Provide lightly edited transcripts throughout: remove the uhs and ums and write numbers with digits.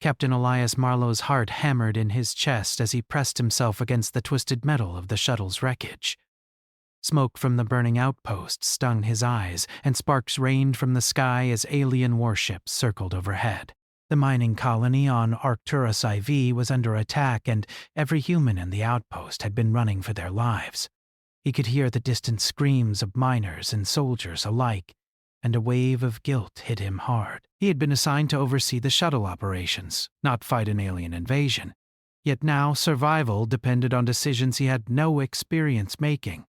Captain Elias Marlowe's heart hammered in his chest as he pressed himself against the twisted metal of the shuttle's wreckage. Smoke from the burning outpost stung his eyes, and sparks rained from the sky as alien warships circled overhead. The mining colony on Arcturus IV was under attack, and every human in the outpost had been running for their lives. He could hear the distant screams of miners and soldiers alike, and a wave of guilt hit him hard. He had been assigned to oversee the shuttle operations, not fight an alien invasion. Yet now survival depended on decisions he had no experience making.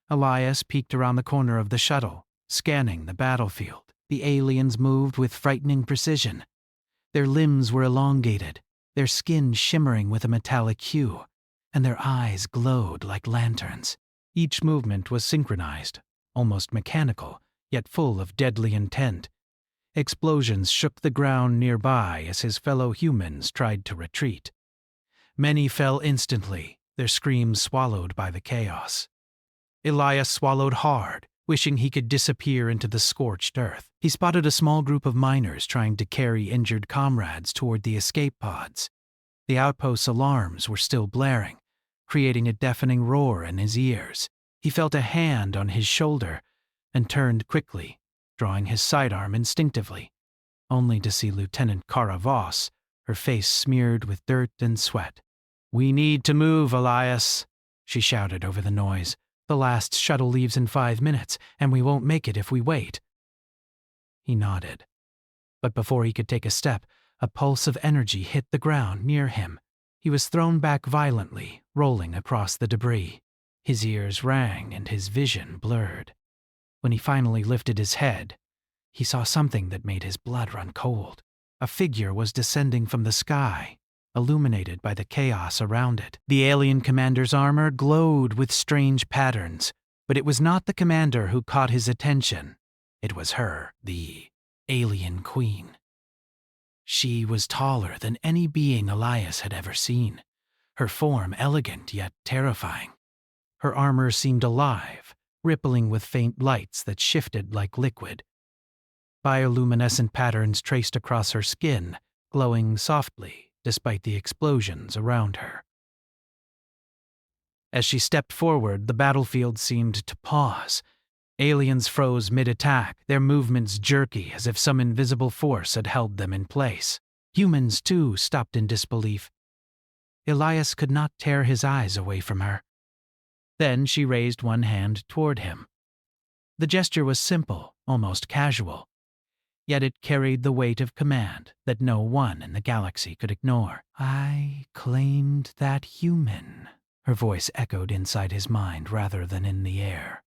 Elias peeked around the corner of the shuttle, scanning the battlefield. The aliens moved with frightening precision. Their limbs were elongated, their skin shimmering with a metallic hue, and their eyes glowed like lanterns. Each movement was synchronized, almost mechanical, yet full of deadly intent. Explosions shook the ground nearby as his fellow humans tried to retreat. Many fell instantly, their screams swallowed by the chaos. Elias swallowed hard, wishing he could disappear into the scorched earth. He spotted a small group of miners trying to carry injured comrades toward the escape pods. The outpost's alarms were still blaring, creating a deafening roar in his ears. He felt a hand on his shoulder and turned quickly, drawing his sidearm instinctively, only to see Lieutenant Kara Voss, her face smeared with dirt and sweat. "We need to move, Elias," she shouted over the noise. "The last shuttle leaves in 5 minutes, and we won't make it if we wait." He nodded. But before he could take a step, a pulse of energy hit the ground near him. He was thrown back violently, rolling across the debris. His ears rang and his vision blurred. When he finally lifted his head, he saw something that made his blood run cold. A figure was descending from the sky, illuminated by the chaos around it. The alien commander's armor glowed with strange patterns, but it was not the commander who caught his attention. It was her, the alien queen. She was taller than any being Elias had ever seen, her form elegant yet terrifying. Her armor seemed alive, rippling with faint lights that shifted like liquid. Bioluminescent patterns traced across her skin, glowing softly despite the explosions around her. As she stepped forward, the battlefield seemed to pause. Aliens froze mid-attack, their movements jerky as if some invisible force had held them in place. Humans, too, stopped in disbelief. Elias could not tear his eyes away from her. Then she raised one hand toward him. The gesture was simple, almost casual. Yet it carried the weight of command that no one in the galaxy could ignore. "I claimed that human," her voice echoed inside his mind rather than in the air.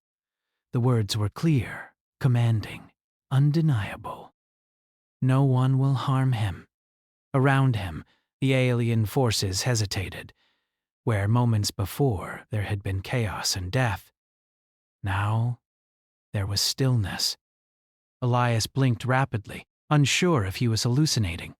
The words were clear, commanding, undeniable. No one will harm him. Around him, the alien forces hesitated, where moments before there had been chaos and death. Now, there was stillness. Elias blinked rapidly, unsure if he was hallucinating.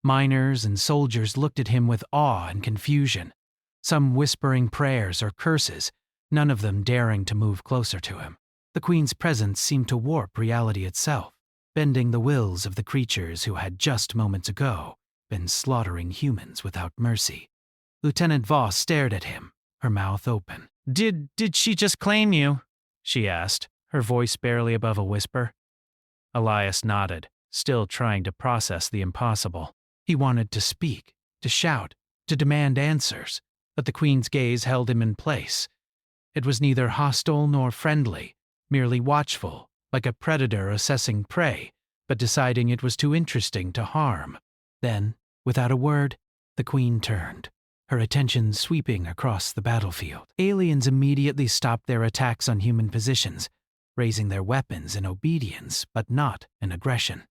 Miners and soldiers looked at him with awe and confusion, some whispering prayers or curses, none of them daring to move closer to him. The Queen's presence seemed to warp reality itself, bending the wills of the creatures who had just moments ago been slaughtering humans without mercy. Lieutenant Voss stared at him, her mouth open. Did she just claim you?" she asked, her voice barely above a whisper. Elias nodded, still trying to process the impossible. He wanted to speak, to shout, to demand answers, but the Queen's gaze held him in place. It was neither hostile nor friendly, merely watchful, like a predator assessing prey, but deciding it was too interesting to harm. Then, without a word, the Queen turned, her attention sweeping across the battlefield. Aliens immediately stopped their attacks on human positions, raising their weapons in obedience but not in aggression.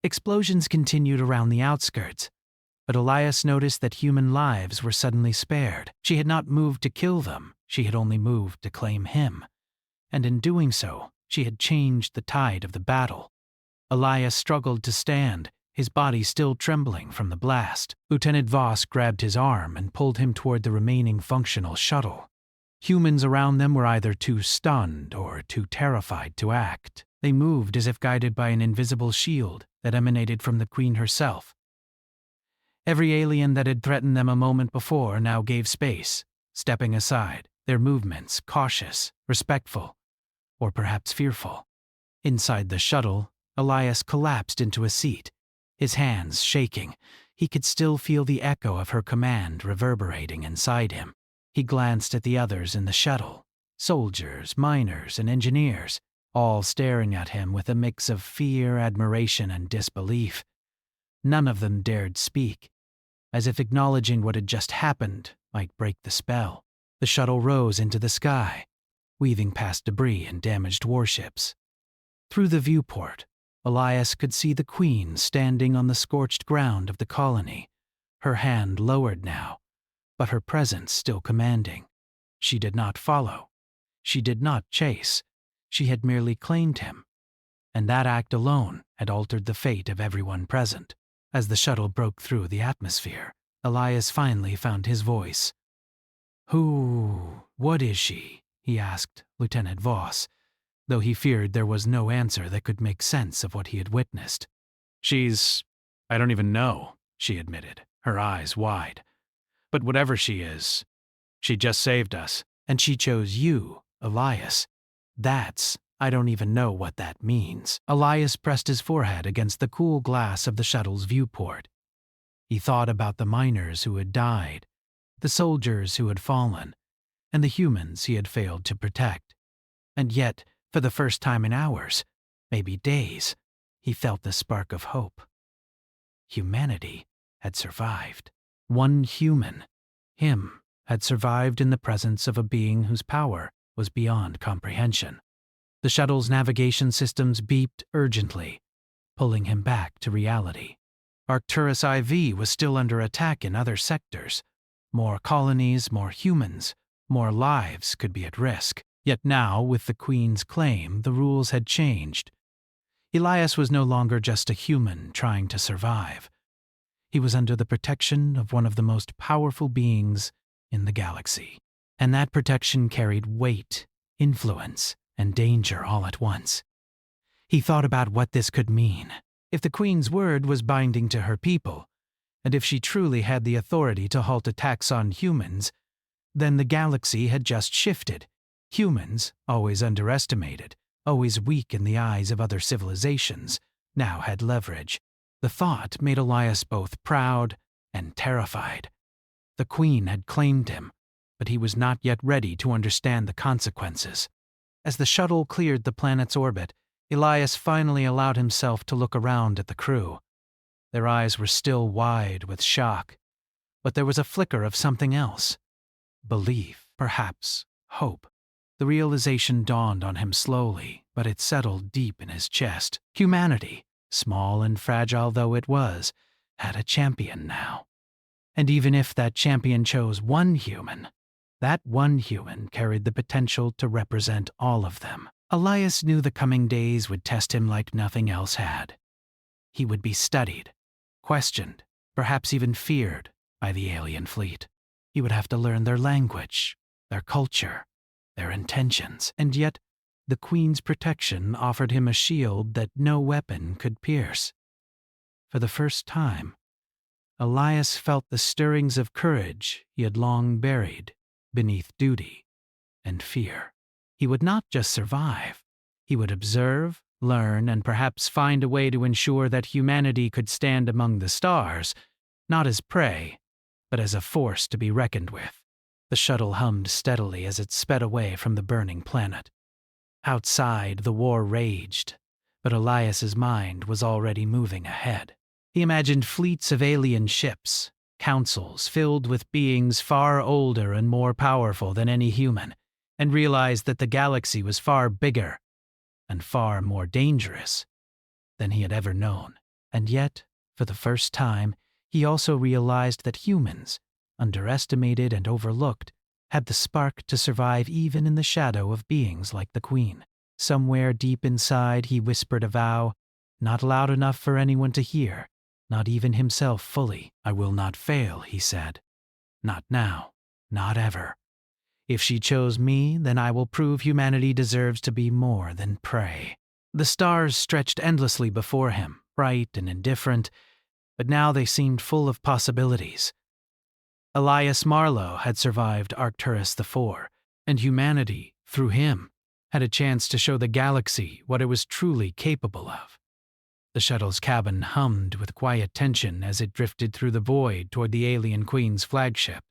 Explosions continued around the outskirts, but Elias noticed that human lives were suddenly spared. She had not moved to kill them, she had only moved to claim him. And in doing so, she had changed the tide of the battle. Elias struggled to stand, his body still trembling from the blast. Lieutenant Voss grabbed his arm and pulled him toward the remaining functional shuttle. Humans around them were either too stunned or too terrified to act. They moved as if guided by an invisible shield that emanated from the Queen herself. Every alien that had threatened them a moment before now gave space, stepping aside, their movements cautious, respectful, or perhaps fearful. Inside the shuttle, Elias collapsed into a seat, his hands shaking. He could still feel the echo of her command reverberating inside him. He glanced at the others in the shuttle, soldiers, miners, and engineers, all staring at him with a mix of fear, admiration, and disbelief. None of them dared speak, as if acknowledging what had just happened might break the spell. The shuttle rose into the sky, weaving past debris and damaged warships. Through the viewport, Elias could see the Queen standing on the scorched ground of the colony, her hand lowered now, but her presence still commanding. She did not follow. She did not chase. She had merely claimed him, and that act alone had altered the fate of everyone present. As the shuttle broke through the atmosphere, Elias finally found his voice. What is she?" he asked Lieutenant Voss, though he feared there was no answer that could make sense of what he had witnessed. I don't even know," she admitted, her eyes wide. "But whatever she is, she just saved us." "And she chose you, Elias. I don't even know what that means." Elias pressed his forehead against the cool glass of the shuttle's viewport. He thought about the miners who had died, the soldiers who had fallen, and the humans he had failed to protect. And yet, for the first time in hours, maybe days, he felt the spark of hope. Humanity had survived. One human, him, had survived in the presence of a being whose power was beyond comprehension. The shuttle's navigation systems beeped urgently, pulling him back to reality. Arcturus IV was still under attack in other sectors. More colonies, more humans, more lives could be at risk. Yet now, with the Queen's claim, the rules had changed. Elias was no longer just a human trying to survive. He was under the protection of one of the most powerful beings in the galaxy. And that protection carried weight, influence, and danger all at once. He thought about what this could mean. If the Queen's word was binding to her people, and if she truly had the authority to halt attacks on humans, then the galaxy had just shifted. Humans, always underestimated, always weak in the eyes of other civilizations, now had leverage. The thought made Elias both proud and terrified. The Queen had claimed him, but he was not yet ready to understand the consequences. As the shuttle cleared the planet's orbit, Elias finally allowed himself to look around at the crew. Their eyes were still wide with shock, but there was a flicker of something else. Belief, perhaps hope. The realization dawned on him slowly, but it settled deep in his chest. Humanity, small and fragile though it was, had a champion now. And even if that champion chose one human, that one human carried the potential to represent all of them. Elias knew the coming days would test him like nothing else had. He would be studied, questioned, perhaps even feared by the alien fleet. He would have to learn their language, their culture, their intentions, and yet the Queen's protection offered him a shield that no weapon could pierce. For the first time, Elias felt the stirrings of courage he had long buried beneath duty and fear. He would not just survive. He would observe, learn, and perhaps find a way to ensure that humanity could stand among the stars, not as prey, but as a force to be reckoned with. The shuttle hummed steadily as it sped away from the burning planet. Outside, the war raged, but Elias's mind was already moving ahead. He imagined fleets of alien ships, councils filled with beings far older and more powerful than any human, and realized that the galaxy was far bigger and far more dangerous than he had ever known. And yet, for the first time, he also realized that humans, underestimated and overlooked, had the spark to survive even in the shadow of beings like the Queen. Somewhere deep inside, he whispered a vow, not loud enough for anyone to hear, not even himself fully. "I will not fail," he said. "Not now, not ever. If she chose me, then I will prove humanity deserves to be more than prey." The stars stretched endlessly before him, bright and indifferent, but now they seemed full of possibilities. Elias Marlowe had survived Arcturus IV, and humanity, through him, had a chance to show the galaxy what it was truly capable of. The shuttle's cabin hummed with quiet tension as it drifted through the void toward the alien queen's flagship.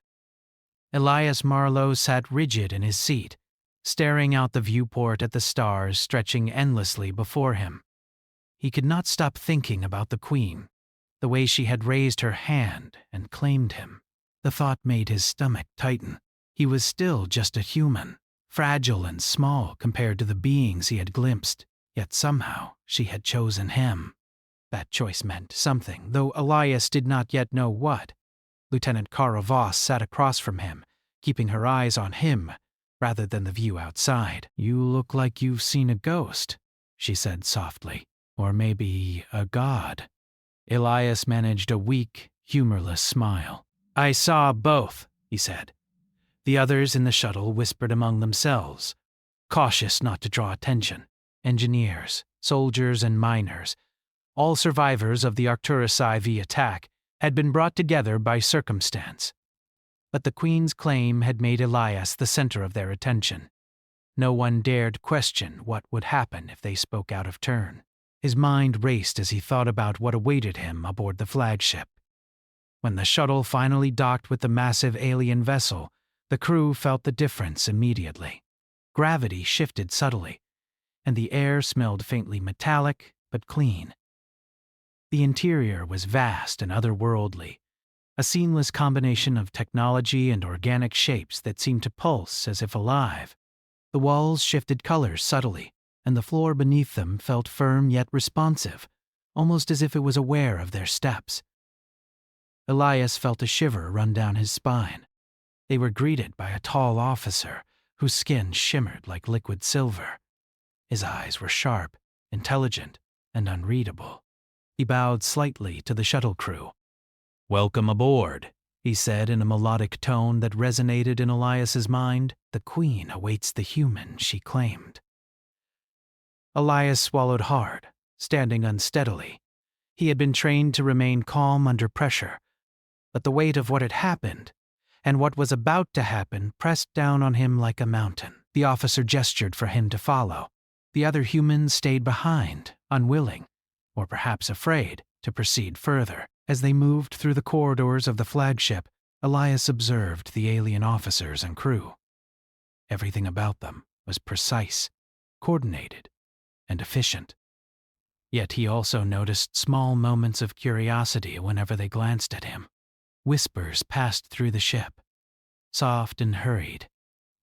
Elias Marlowe sat rigid in his seat, staring out the viewport at the stars stretching endlessly before him. He could not stop thinking about the queen, the way she had raised her hand and claimed him. The thought made his stomach tighten. He was still just a human, fragile and small compared to the beings he had glimpsed, yet somehow she had chosen him. That choice meant something, though Elias did not yet know what. Lieutenant Kara Voss sat across from him, keeping her eyes on him rather than the view outside. "You look like you've seen a ghost," she said softly. "Or maybe a god." Elias managed a weak, humorless smile. "I saw both," he said. The others in the shuttle whispered among themselves, cautious not to draw attention. Engineers, soldiers, and miners, all survivors of the Arcturus IV attack, had been brought together by circumstance. But the Queen's claim had made Elias the center of their attention. No one dared question what would happen if they spoke out of turn. His mind raced as he thought about what awaited him aboard the flagship. When the shuttle finally docked with the massive alien vessel, the crew felt the difference immediately. Gravity shifted subtly, and the air smelled faintly metallic but clean. The interior was vast and otherworldly, a seamless combination of technology and organic shapes that seemed to pulse as if alive. The walls shifted colors subtly, and the floor beneath them felt firm yet responsive, almost as if it was aware of their steps. Elias felt a shiver run down his spine. They were greeted by a tall officer whose skin shimmered like liquid silver. His eyes were sharp, intelligent, and unreadable. He bowed slightly to the shuttle crew. "Welcome aboard," he said in a melodic tone that resonated in Elias's mind. "The Queen awaits the human she claimed." Elias swallowed hard, standing unsteadily. He had been trained to remain calm under pressure, but the weight of what had happened, and what was about to happen, pressed down on him like a mountain. The officer gestured for him to follow. The other humans stayed behind, unwilling, or perhaps afraid, to proceed further. As they moved through the corridors of the flagship, Elias observed the alien officers and crew. Everything about them was precise, coordinated, and efficient. Yet he also noticed small moments of curiosity whenever they glanced at him. Whispers passed through the ship, soft and hurried,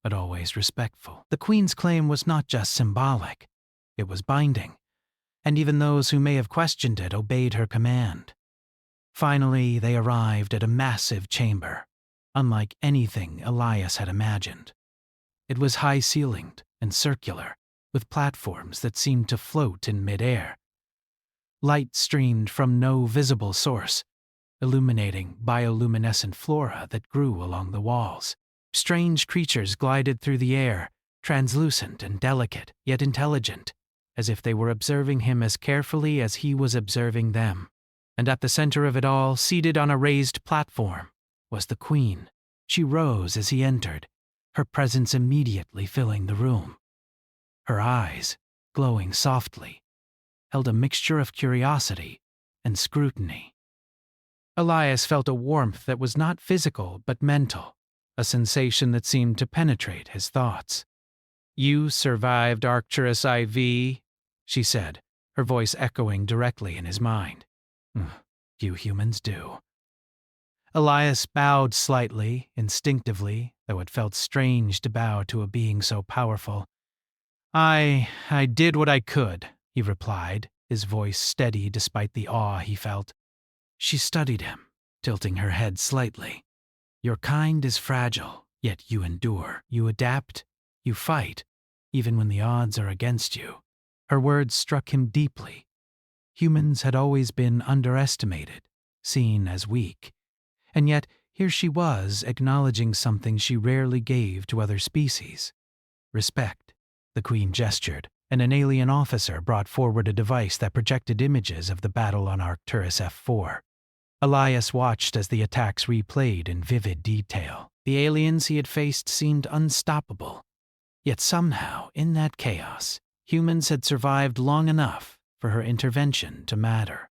but always respectful. The Queen's claim was not just symbolic, it was binding, and even those who may have questioned it obeyed her command. Finally, they arrived at a massive chamber, unlike anything Elias had imagined. It was high-ceilinged and circular, with platforms that seemed to float in midair. Light streamed from no visible source, illuminating bioluminescent flora that grew along the walls. Strange creatures glided through the air, translucent and delicate, yet intelligent, as if they were observing him as carefully as he was observing them. And at the center of it all, seated on a raised platform, was the Queen. She rose as he entered, her presence immediately filling the room. Her eyes, glowing softly, held a mixture of curiosity and scrutiny. Elias felt a warmth that was not physical but mental, a sensation that seemed to penetrate his thoughts. "You survived Arcturus IV," she said, her voice echoing directly in his mind. "Few humans do." Elias bowed slightly, instinctively, though it felt strange to bow to a being so powerful. I did what I could," he replied, his voice steady despite the awe he felt. She studied him, tilting her head slightly. "Your kind is fragile, yet you endure. You adapt, you fight, even when the odds are against you." Her words struck him deeply. Humans had always been underestimated, seen as weak. And yet, here she was acknowledging something she rarely gave to other species. Respect. The Queen gestured, and an alien officer brought forward a device that projected images of the battle on Arcturus IV. Elias watched as the attacks replayed in vivid detail. The aliens he had faced seemed unstoppable. Yet somehow, in that chaos, humans had survived long enough for her intervention to matter.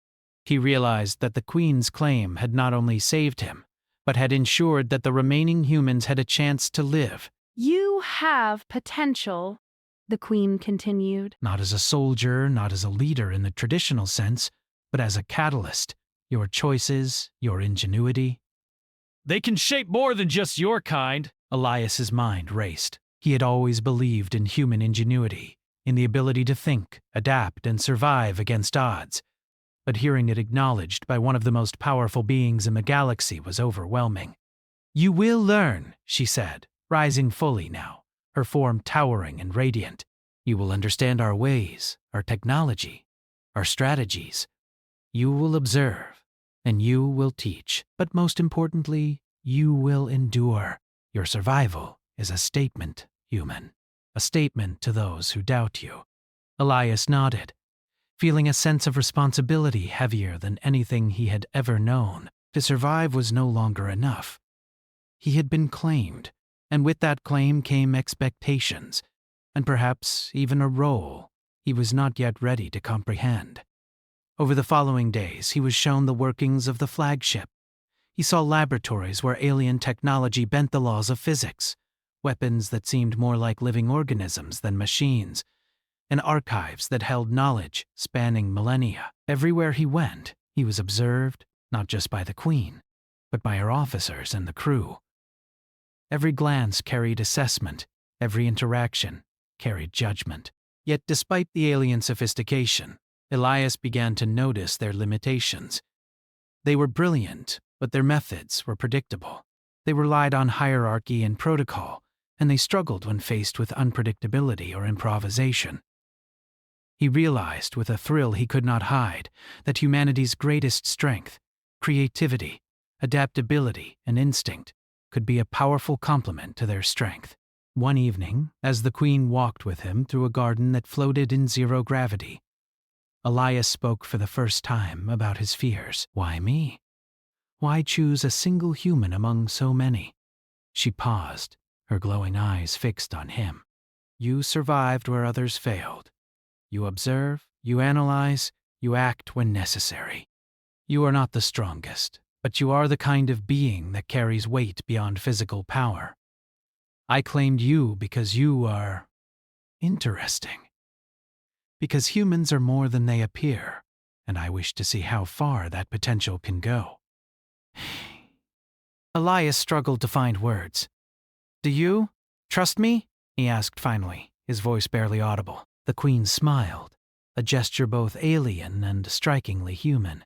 He realized that the Queen's claim had not only saved him, but had ensured that the remaining humans had a chance to live. "You have potential," the Queen continued. Not as a soldier, not as a leader in the traditional sense, but as a catalyst. Your choices, your ingenuity. They can shape more than just your kind. Elias's mind raced. He had always believed in human ingenuity, in the ability to think, adapt, and survive against odds. But hearing it acknowledged by one of the most powerful beings in the galaxy was overwhelming. "You will learn," she said, rising fully now, her form towering and radiant. "You will understand our ways, our technology, our strategies. You will observe, and you will teach. But most importantly, you will endure. Your survival is a statement, human. A statement to those who doubt you." Elias nodded, feeling a sense of responsibility heavier than anything he had ever known. To survive was no longer enough. He had been claimed, and with that claim came expectations, and perhaps even a role he was not yet ready to comprehend. Over the following days, he was shown the workings of the flagship. He saw laboratories where alien technology bent the laws of physics, weapons that seemed more like living organisms than machines, and archives that held knowledge spanning millennia. Everywhere he went, he was observed, not just by the Queen, but by her officers and the crew. Every glance carried assessment, every interaction carried judgment. Yet despite the alien sophistication, Elias began to notice their limitations. They were brilliant, but their methods were predictable. They relied on hierarchy and protocol, and they struggled when faced with unpredictability or improvisation. He realized with a thrill he could not hide that humanity's greatest strength, creativity, adaptability, and instinct, could be a powerful complement to their strength. One evening, as the Queen walked with him through a garden that floated in zero gravity, Elias spoke for the first time about his fears. "Why me? Why choose a single human among so many?" She paused, her glowing eyes fixed on him. "You survived where others failed. You observe, you analyze, you act when necessary. You are not the strongest, but you are the kind of being that carries weight beyond physical power. I claimed you because you are interesting. Because humans are more than they appear, and I wish to see how far that potential can go." Elias struggled to find words. "Do you trust me?" he asked finally, his voice barely audible. The Queen smiled, a gesture both alien and strikingly human.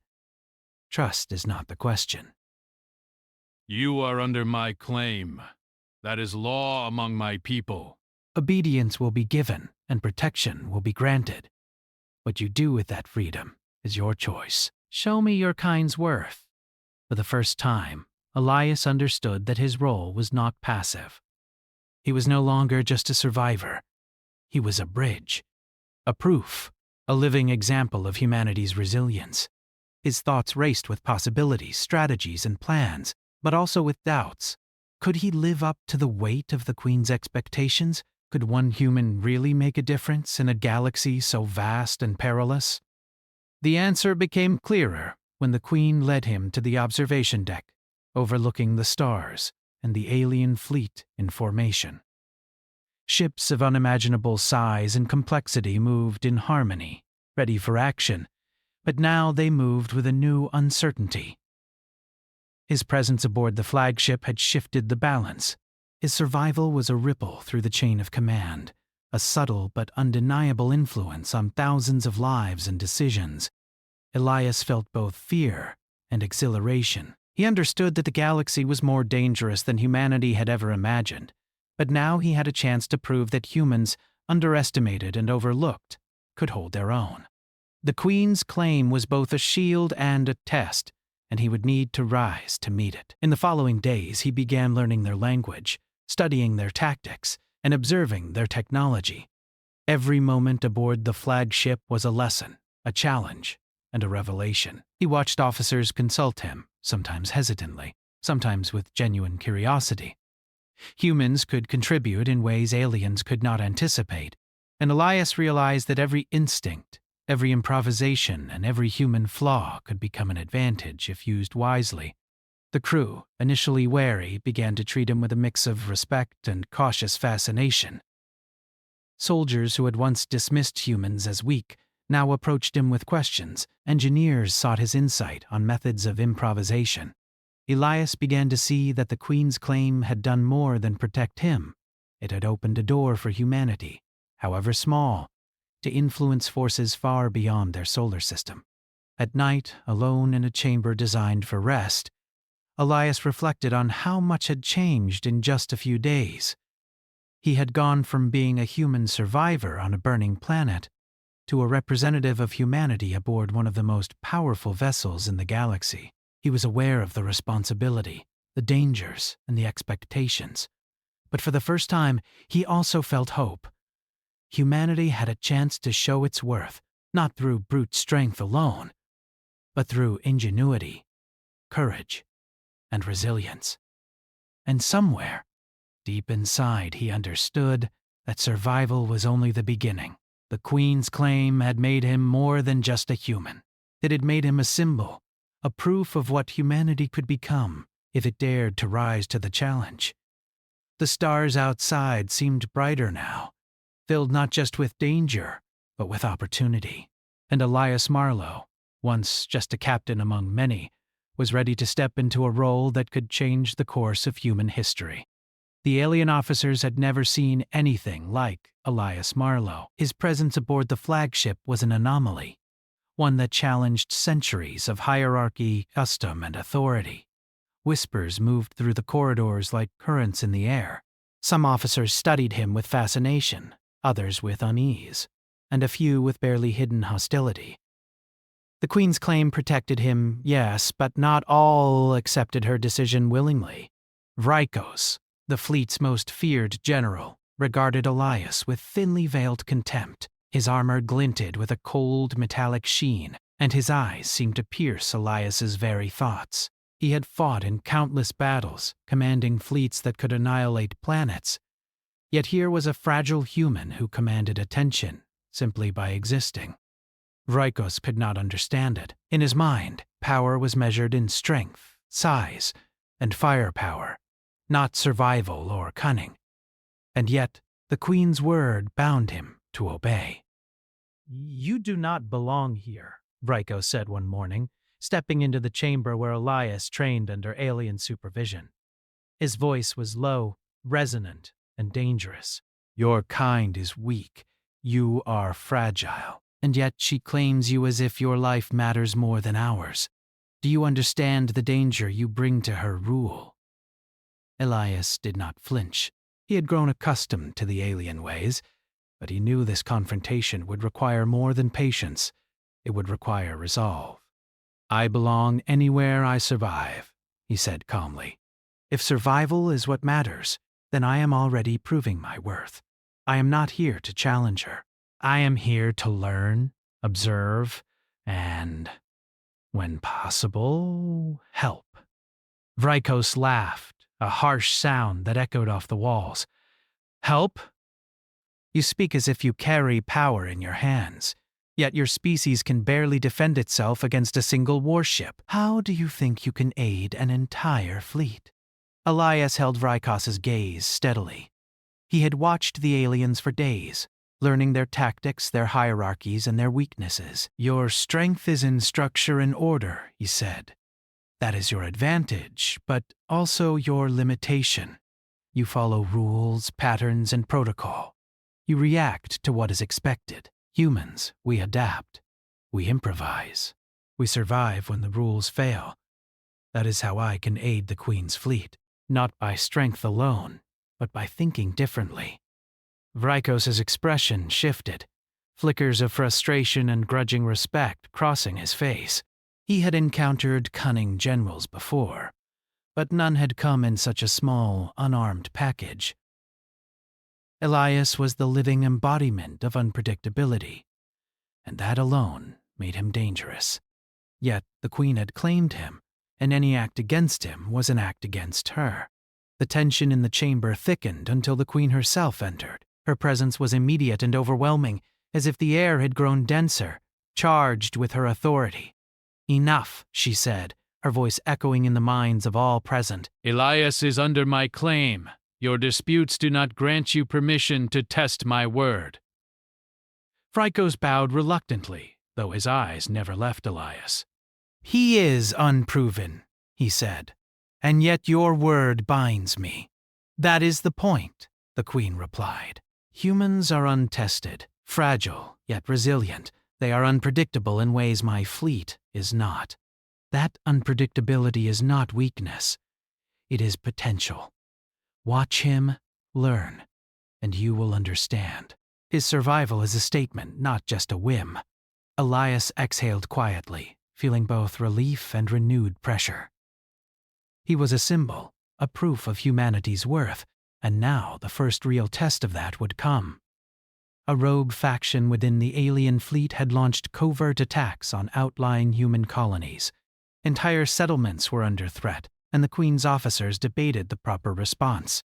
"Trust is not the question." You are under my claim. That is law among my people. "Obedience will be given, and protection will be granted. What you do with that freedom is your choice. Show me your kind's worth." For the first time, Elias understood that his role was not passive. He was no longer just a survivor. He was a bridge, a proof, a living example of humanity's resilience. His thoughts raced with possibilities, strategies, and plans, but also with doubts. Could he live up to the weight of the Queen's expectations? Could one human really make a difference in a galaxy so vast and perilous? The answer became clearer when the Queen led him to the observation deck, overlooking the stars and the alien fleet in formation. Ships of unimaginable size and complexity moved in harmony, ready for action, but now they moved with a new uncertainty. His presence aboard the flagship had shifted the balance. His survival was a ripple through the chain of command, a subtle but undeniable influence on thousands of lives and decisions. Elias felt both fear and exhilaration. He understood that the galaxy was more dangerous than humanity had ever imagined, but now he had a chance to prove that humans, underestimated and overlooked, could hold their own. The Queen's claim was both a shield and a test, and he would need to rise to meet it. In the following days, he began learning their language, studying their tactics, and observing their technology. Every moment aboard the flagship was a lesson, a challenge, and a revelation. He watched officers consult him, sometimes hesitantly, sometimes with genuine curiosity. Humans could contribute in ways aliens could not anticipate, and Elias realized that every instinct, every improvisation, and every human flaw could become an advantage if used wisely. The crew, initially wary, began to treat him with a mix of respect and cautious fascination. Soldiers who had once dismissed humans as weak now approached him with questions. Engineers sought his insight on methods of improvisation. Elias began to see that the Queen's claim had done more than protect him. It had opened a door for humanity, however small, to influence forces far beyond their solar system. At night, alone in a chamber designed for rest, Elias reflected on how much had changed in just a few days. He had gone from being a human survivor on a burning planet to a representative of humanity aboard one of the most powerful vessels in the galaxy. He was aware of the responsibility, the dangers, and the expectations. But for the first time, he also felt hope. Humanity had a chance to show its worth, not through brute strength alone, but through ingenuity, courage, and resilience. And somewhere, deep inside, he understood that survival was only the beginning. The Queen's claim had made him more than just a human. It had made him a symbol, a proof of what humanity could become if it dared to rise to the challenge. The stars outside seemed brighter now, filled not just with danger, but with opportunity. And Elias Marlowe, once just a captain among many, was ready to step into a role that could change the course of human history. The alien officers had never seen anything like Elias Marlowe. His presence aboard the flagship was an anomaly, one that challenged centuries of hierarchy, custom, and authority. Whispers moved through the corridors like currents in the air. Some officers studied him with fascination, others with unease, and a few with barely hidden hostility. The Queen's claim protected him, yes, but not all accepted her decision willingly. Vrykos, the fleet's most feared general, regarded Elias with thinly veiled contempt. His armor glinted with a cold, metallic sheen, and his eyes seemed to pierce Elias's very thoughts. He had fought in countless battles, commanding fleets that could annihilate planets. Yet here was a fragile human who commanded attention simply by existing. Vrykos could not understand it. In his mind, power was measured in strength, size, and firepower, not survival or cunning. And yet, the Queen's word bound him to obey. "You do not belong here," Vrykos said one morning, stepping into the chamber where Elias trained under alien supervision. His voice was low, resonant, and dangerous. "Your kind is weak. You are fragile. And yet she claims you as if your life matters more than ours. Do you understand the danger you bring to her rule?" Elias did not flinch. He had grown accustomed to the alien ways, but he knew this confrontation would require more than patience. It would require resolve. "I belong anywhere I survive," he said calmly. "If survival is what matters, then I am already proving my worth. I am not here to challenge her. I am here to learn, observe, and, when possible, help." Vrykos laughed, a harsh sound that echoed off the walls. "Help? You speak as if you carry power in your hands, yet your species can barely defend itself against a single warship. How do you think you can aid an entire fleet?" Elias held Vrykos's gaze steadily. He had watched the aliens for days, learning their tactics, their hierarchies, and their weaknesses. "Your strength is in structure and order," he said. "That is your advantage, but also your limitation. You follow rules, patterns, and protocol. You react to what is expected. Humans, we adapt. We improvise. We survive when the rules fail. That is how I can aid the Queen's fleet, not by strength alone, but by thinking differently." Vrykos's expression shifted, flickers of frustration and grudging respect crossing his face. He had encountered cunning generals before, but none had come in such a small, unarmed package. Elias was the living embodiment of unpredictability, and that alone made him dangerous. Yet the Queen had claimed him, and any act against him was an act against her. The tension in the chamber thickened until the Queen herself entered. Her presence was immediate and overwhelming, as if the air had grown denser, charged with her authority. "Enough," she said, her voice echoing in the minds of all present. Elias is under my claim. Your disputes do not grant you permission to test my word." Vrykos bowed reluctantly, though his eyes never left Elias. "He is unproven," he said, "and yet your word binds me." "That is the point," the Queen replied. "Humans are untested, fragile, yet resilient. They are unpredictable in ways my fleet is not. That unpredictability is not weakness. It is potential. Watch him, learn, and you will understand. His survival is a statement, not just a whim." Elias exhaled quietly, feeling both relief and renewed pressure. He was a symbol, a proof of humanity's worth, and now the first real test of that would come. A rogue faction within the alien fleet had launched covert attacks on outlying human colonies. Entire settlements were under threat, and the Queen's officers debated the proper response.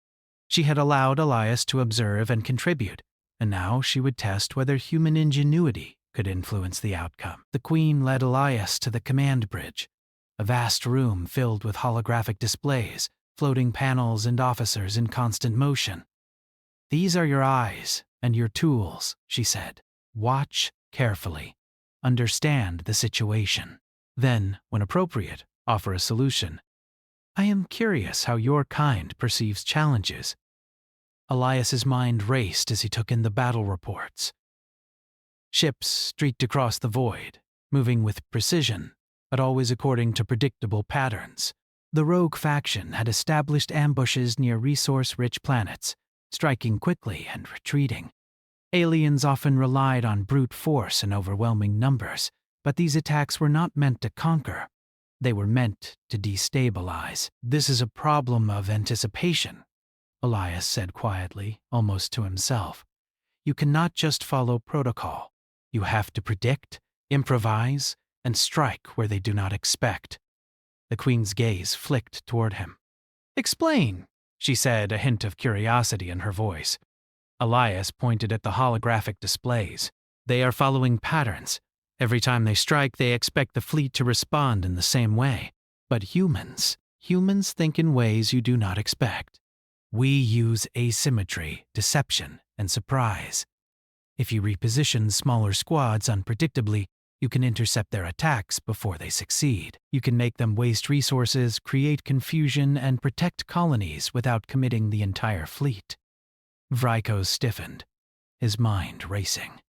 She had allowed Elias to observe and contribute, and now she would test whether human ingenuity could influence the outcome. The Queen led Elias to the command bridge, a vast room filled with holographic displays, floating panels and officers in constant motion. "These are your eyes and your tools," she said. "Watch carefully. Understand the situation. Then, when appropriate, offer a solution. I am curious how your kind perceives challenges." Elias's mind raced as he took in the battle reports. Ships streaked across the void, moving with precision, but always according to predictable patterns. The rogue faction had established ambushes near resource-rich planets, striking quickly and retreating. Aliens often relied on brute force and overwhelming numbers, but these attacks were not meant to conquer. They were meant to destabilize. "This is a problem of anticipation," Elias said quietly, almost to himself. "You cannot just follow protocol. You have to predict, improvise, and strike where they do not expect." The Queen's gaze flicked toward him. "Explain," she said, a hint of curiosity in her voice. Elias pointed at the holographic displays. "They are following patterns. Every time they strike, they expect the fleet to respond in the same way. But humans think in ways you do not expect. We use asymmetry, deception, and surprise. If you reposition smaller squads unpredictably, you can intercept their attacks before they succeed. You can make them waste resources, create confusion, and protect colonies without committing the entire fleet." Vrykos stiffened, his mind racing.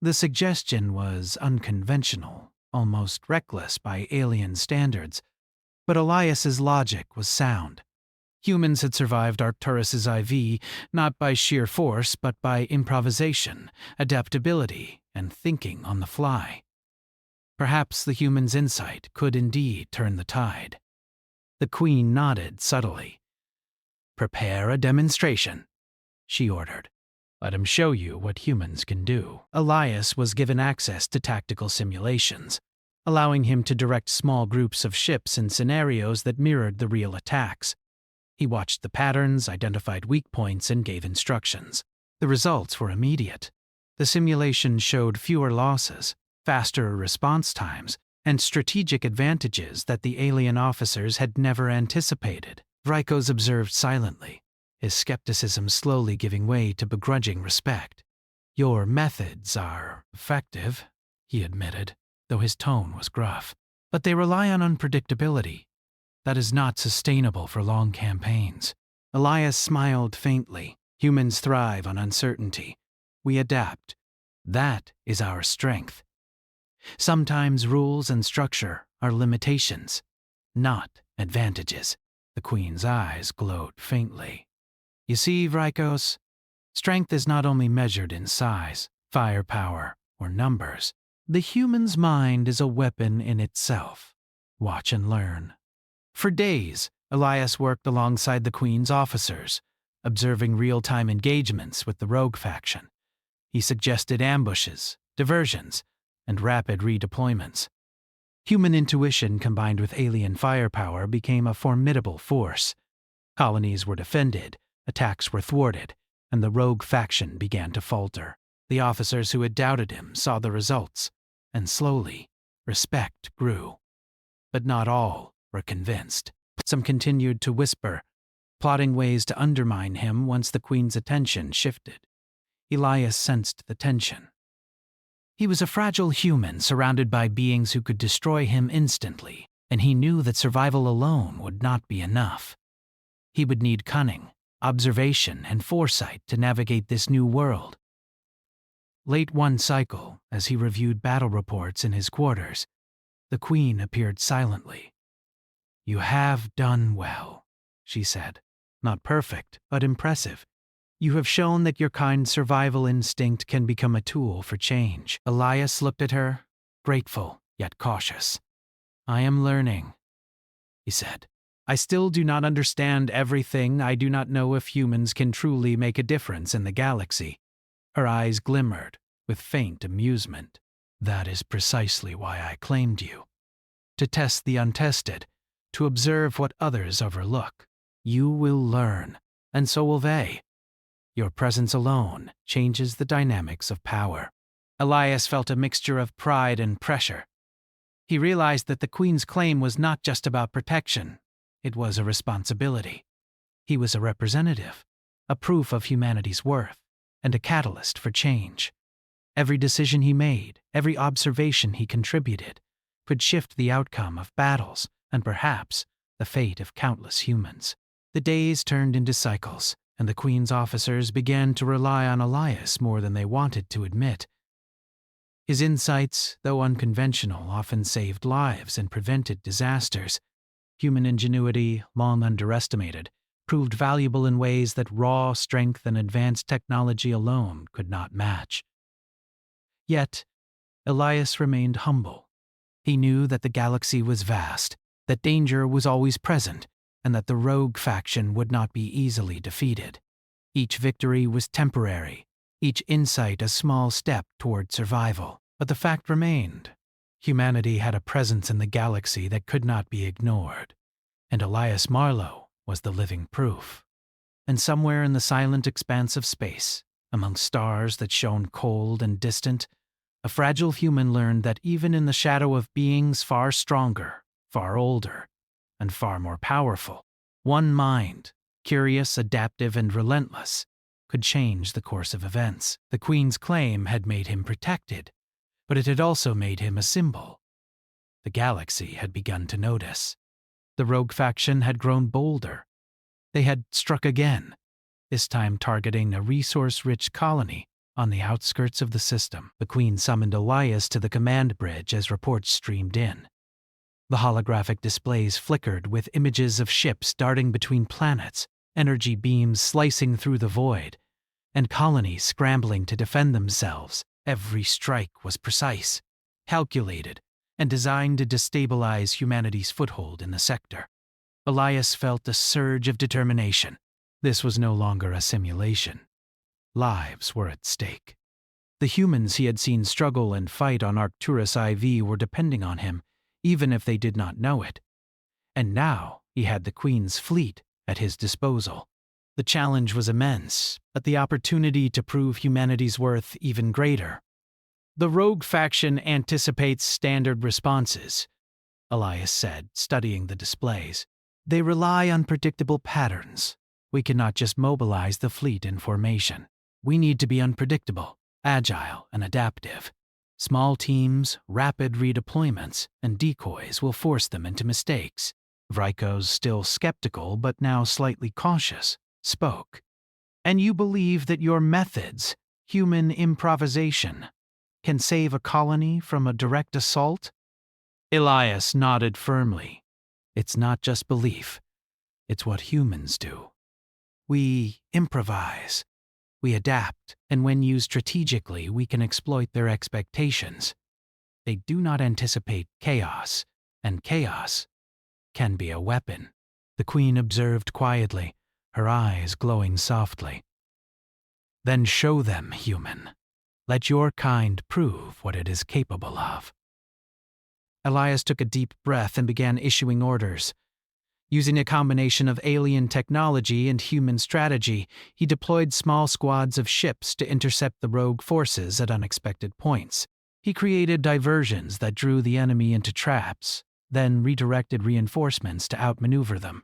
The suggestion was unconventional, almost reckless by alien standards, but Elias's logic was sound. Humans had survived Arcturus IV not by sheer force, but by improvisation, adaptability, and thinking on the fly. Perhaps the human's insight could indeed turn the tide. The Queen nodded subtly. "Prepare a demonstration," she ordered. "Let him show you what humans can do." Elias was given access to tactical simulations, allowing him to direct small groups of ships in scenarios that mirrored the real attacks. He watched the patterns, identified weak points, and gave instructions. The results were immediate. The simulation showed fewer losses, faster response times, and strategic advantages that the alien officers had never anticipated. Vrykos observed silently, his skepticism slowly giving way to begrudging respect. "Your methods are effective," he admitted, though his tone was gruff. "But they rely on unpredictability. That is not sustainable for long campaigns." Elias smiled faintly. "Humans thrive on uncertainty. We adapt. That is our strength. Sometimes rules and structure are limitations, not advantages." The Queen's eyes glowed faintly. "You see, Vrykos, strength is not only measured in size, firepower, or numbers. The human's mind is a weapon in itself. Watch and learn." For days, Elias worked alongside the Queen's officers, observing real-time engagements with the rogue faction. He suggested ambushes, diversions, and rapid redeployments. Human intuition combined with alien firepower became a formidable force. Colonies were defended, attacks were thwarted, and the rogue faction began to falter. The officers who had doubted him saw the results, and slowly, respect grew. But not all were convinced. Some continued to whisper, plotting ways to undermine him once the Queen's attention shifted. Elias sensed the tension. He was a fragile human surrounded by beings who could destroy him instantly, and he knew that survival alone would not be enough. He would need cunning, observation, and foresight to navigate this new world. Late one cycle, as he reviewed battle reports in his quarters, the Queen appeared silently. "You have done well," she said. "Not perfect, but impressive. You have shown that your kind's survival instinct can become a tool for change." Elias looked at her, grateful yet cautious. "I am learning," he said. "I still do not understand everything. I do not know if humans can truly make a difference in the galaxy." Her eyes glimmered with faint amusement. "That is precisely why I claimed you. To test the untested, to observe what others overlook. You will learn, and so will they. Your presence alone changes the dynamics of power." Elias felt a mixture of pride and pressure. He realized that the Queen's claim was not just about protection. It was a responsibility. He was a representative, a proof of humanity's worth, and a catalyst for change. Every decision he made, every observation he contributed, could shift the outcome of battles and perhaps the fate of countless humans. The days turned into cycles, and the Queen's officers began to rely on Elias more than they wanted to admit. His insights, though unconventional, often saved lives and prevented disasters. Human ingenuity, long underestimated, proved valuable in ways that raw strength and advanced technology alone could not match. Yet, Elias remained humble. He knew that the galaxy was vast, that danger was always present, and that the rogue faction would not be easily defeated. Each victory was temporary, each insight a small step toward survival. But the fact remained. Humanity had a presence in the galaxy that could not be ignored, and Elias Marlowe was the living proof. And somewhere in the silent expanse of space, among stars that shone cold and distant, a fragile human learned that even in the shadow of beings far stronger, far older, and far more powerful, one mind, curious, adaptive, and relentless, could change the course of events. The Queen's claim had made him protected, but it had also made him a symbol. The galaxy had begun to notice. The rogue faction had grown bolder. They had struck again, this time targeting a resource-rich colony on the outskirts of the system. The Queen summoned Elias to the command bridge as reports streamed in. The holographic displays flickered with images of ships darting between planets, energy beams slicing through the void, and colonies scrambling to defend themselves. Every strike was precise, calculated, and designed to destabilize humanity's foothold in the sector. Elias felt a surge of determination. This was no longer a simulation. Lives were at stake. The humans he had seen struggle and fight on Arcturus IV were depending on him, even if they did not know it. And now he had the Queen's fleet at his disposal. The challenge was immense, but the opportunity to prove humanity's worth even greater. "The rogue faction anticipates standard responses," Elias said, studying the displays. "They rely on predictable patterns. We cannot just mobilize the fleet in formation. We need to be unpredictable, agile, and adaptive. Small teams, rapid redeployments, and decoys will force them into mistakes." Vrykos, still skeptical but now slightly cautious, spoke. "And you believe that your methods, human improvisation, can save a colony from a direct assault?" Elias nodded firmly. "It's not just belief. It's what humans do. We improvise. We adapt, and when used strategically, we can exploit their expectations. They do not anticipate chaos, and chaos can be a weapon." The Queen observed quietly, her eyes glowing softly. "Then show them, human. Let your kind prove what it is capable of." Elias took a deep breath and began issuing orders. Using a combination of alien technology and human strategy, he deployed small squads of ships to intercept the rogue forces at unexpected points. He created diversions that drew the enemy into traps, then redirected reinforcements to outmaneuver them.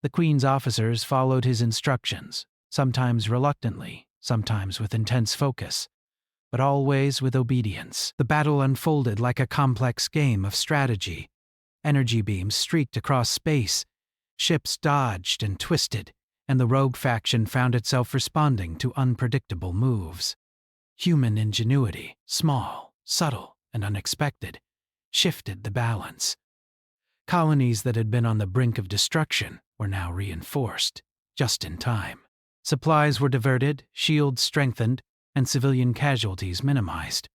The Queen's officers followed his instructions, sometimes reluctantly, sometimes with intense focus, but always with obedience. The battle unfolded like a complex game of strategy. Energy beams streaked across space, ships dodged and twisted, and the rogue faction found itself responding to unpredictable moves. Human ingenuity, small, subtle, and unexpected, shifted the balance. Colonies that had been on the brink of destruction were now reinforced, just in time. Supplies were diverted, shields strengthened, and civilian casualties minimized.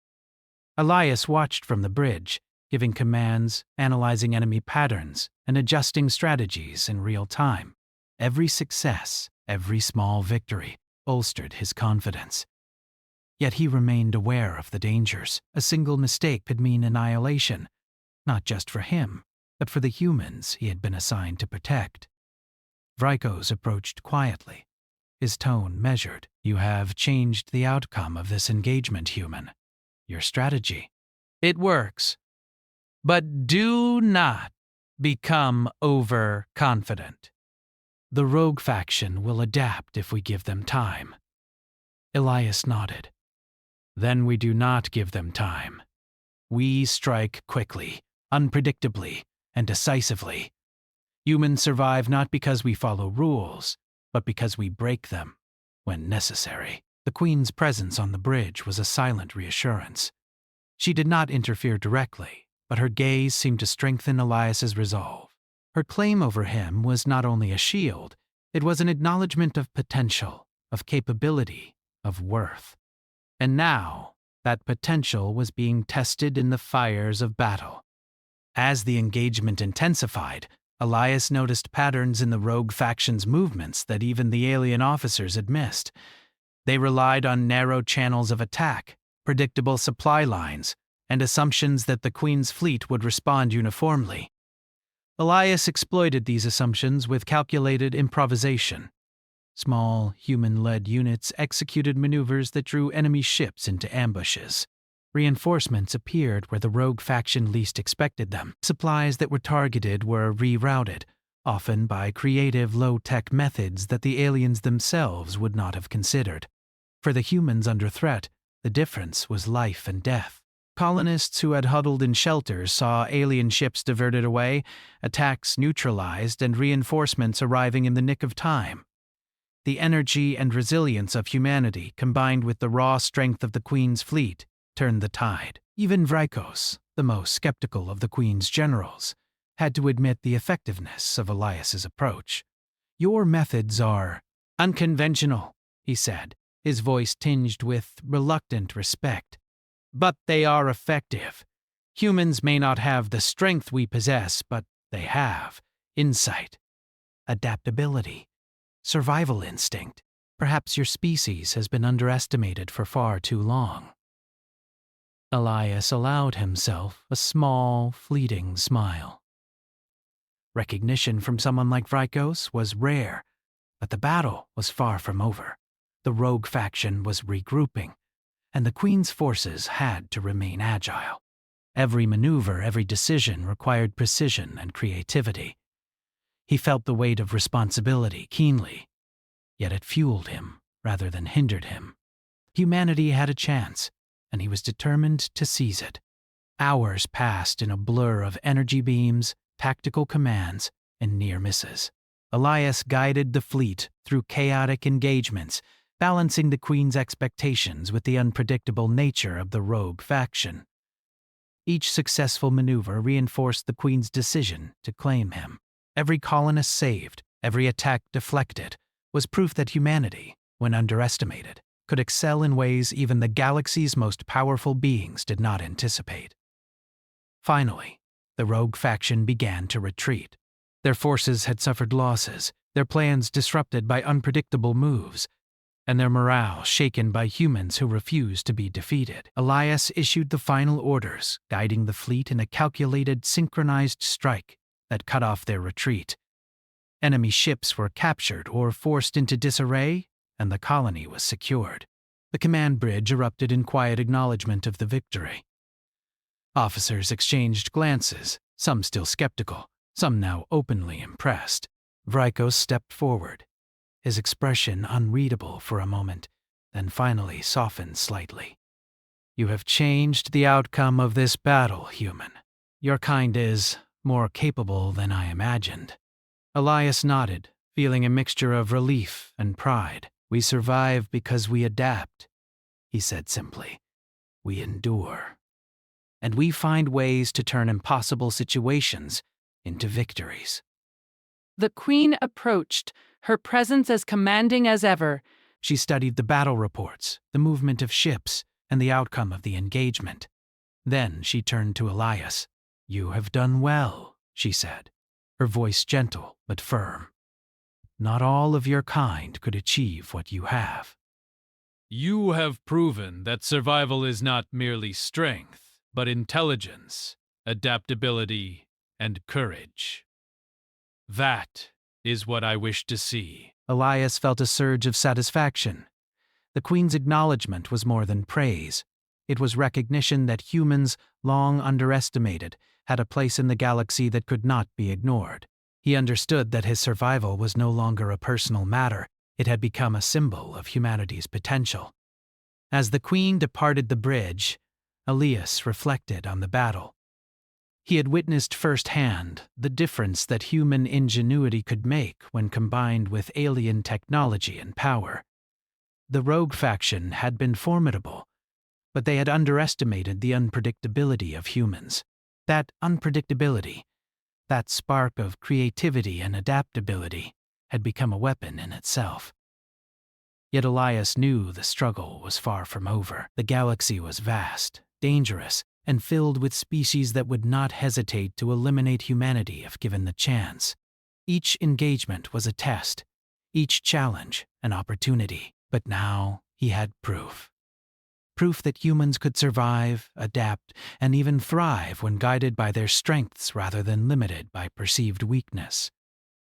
Elias watched from the bridge, giving commands, analyzing enemy patterns, and adjusting strategies in real time. Every success, every small victory, bolstered his confidence. Yet he remained aware of the dangers. A single mistake could mean annihilation, not just for him, but for the humans he had been assigned to protect. Vrykos approached quietly, his tone measured. "You have changed the outcome of this engagement, human. Your strategy. It works. But do not become overconfident. The rogue faction will adapt if we give them time." Elias nodded. "Then we do not give them time. We strike quickly, unpredictably, and decisively. Humans survive not because we follow rules, but because we break them when necessary." The Queen's presence on the bridge was a silent reassurance. She did not interfere directly, but her gaze seemed to strengthen Elias's resolve. Her claim over him was not only a shield, it was an acknowledgement of potential, of capability, of worth. And now, that potential was being tested in the fires of battle. As the engagement intensified, Elias noticed patterns in the rogue faction's movements that even the alien officers had missed. They relied on narrow channels of attack, predictable supply lines, and assumptions that the Queen's fleet would respond uniformly. Elias exploited these assumptions with calculated improvisation. Small, human-led units executed maneuvers that drew enemy ships into ambushes. Reinforcements appeared where the rogue faction least expected them. Supplies that were targeted were rerouted, often by creative low-tech methods that the aliens themselves would not have considered. For the humans under threat, the difference was life and death. Colonists who had huddled in shelters saw alien ships diverted away, attacks neutralized, and reinforcements arriving in the nick of time. The energy and resilience of humanity, combined with the raw strength of the Queen's fleet, turned the tide. Even Vrykos, the most skeptical of the Queen's generals, had to admit the effectiveness of Elias's approach. "Your methods are unconventional," he said, his voice tinged with reluctant respect. "But they are effective. Humans may not have the strength we possess, but they have insight, adaptability, survival instinct. Perhaps your species has been underestimated for far too long." Elias allowed himself a small, fleeting smile. Recognition from someone like Vrykos was rare, but the battle was far from over. The rogue faction was regrouping, and the Queen's forces had to remain agile. Every maneuver, every decision required precision and creativity. He felt the weight of responsibility keenly, yet it fueled him rather than hindered him. Humanity had a chance, and he was determined to seize it. Hours passed in a blur of energy beams, tactical commands, and near misses. Elias guided the fleet through chaotic engagements, balancing the Queen's expectations with the unpredictable nature of the rogue faction. Each successful maneuver reinforced the Queen's decision to claim him. Every colonist saved, every attack deflected, was proof that humanity, when underestimated, could excel in ways even the galaxy's most powerful beings did not anticipate. Finally, the rogue faction began to retreat. Their forces had suffered losses, their plans disrupted by unpredictable moves. and their morale shaken by humans who refused to be defeated. Elias issued the final orders, guiding the fleet in a calculated, synchronized strike that cut off their retreat. Enemy ships were captured or forced into disarray, and the colony was secured. The command bridge erupted in quiet acknowledgement of the victory. Officers exchanged glances, some still skeptical, some now openly impressed. Vrykos stepped forward, his expression unreadable for a moment, then finally softened slightly. "You have changed the outcome of this battle, human. Your kind is more capable than I imagined." Elias nodded, feeling a mixture of relief and pride. "We survive because we adapt," he said simply. "We endure. And we find ways to turn impossible situations into victories." The queen approached, her presence as commanding as ever. She studied the battle reports, the movement of ships, and the outcome of the engagement. Then she turned to Elias. "You have done well," she said, her voice gentle but firm. "Not all of your kind could achieve what you have." You have proven that survival is not merely strength, but intelligence, adaptability, and courage. That is what I wish to see." Elias felt a surge of satisfaction. The Queen's acknowledgement was more than praise. It was recognition that humans, long underestimated, had a place in the galaxy that could not be ignored. He understood that his survival was no longer a personal matter. It had become a symbol of humanity's potential. As the Queen departed the bridge, Elias reflected on the battle. He had witnessed firsthand the difference that human ingenuity could make when combined with alien technology and power. The rogue faction had been formidable, but they had underestimated the unpredictability of humans. That unpredictability, that spark of creativity and adaptability, had become a weapon in itself. Yet Elias knew the struggle was far from over. The galaxy was vast, dangerous, and filled with species that would not hesitate to eliminate humanity if given the chance. Each engagement was a test, each challenge an opportunity. But now he had proof. Proof that humans could survive, adapt, and even thrive when guided by their strengths rather than limited by perceived weakness.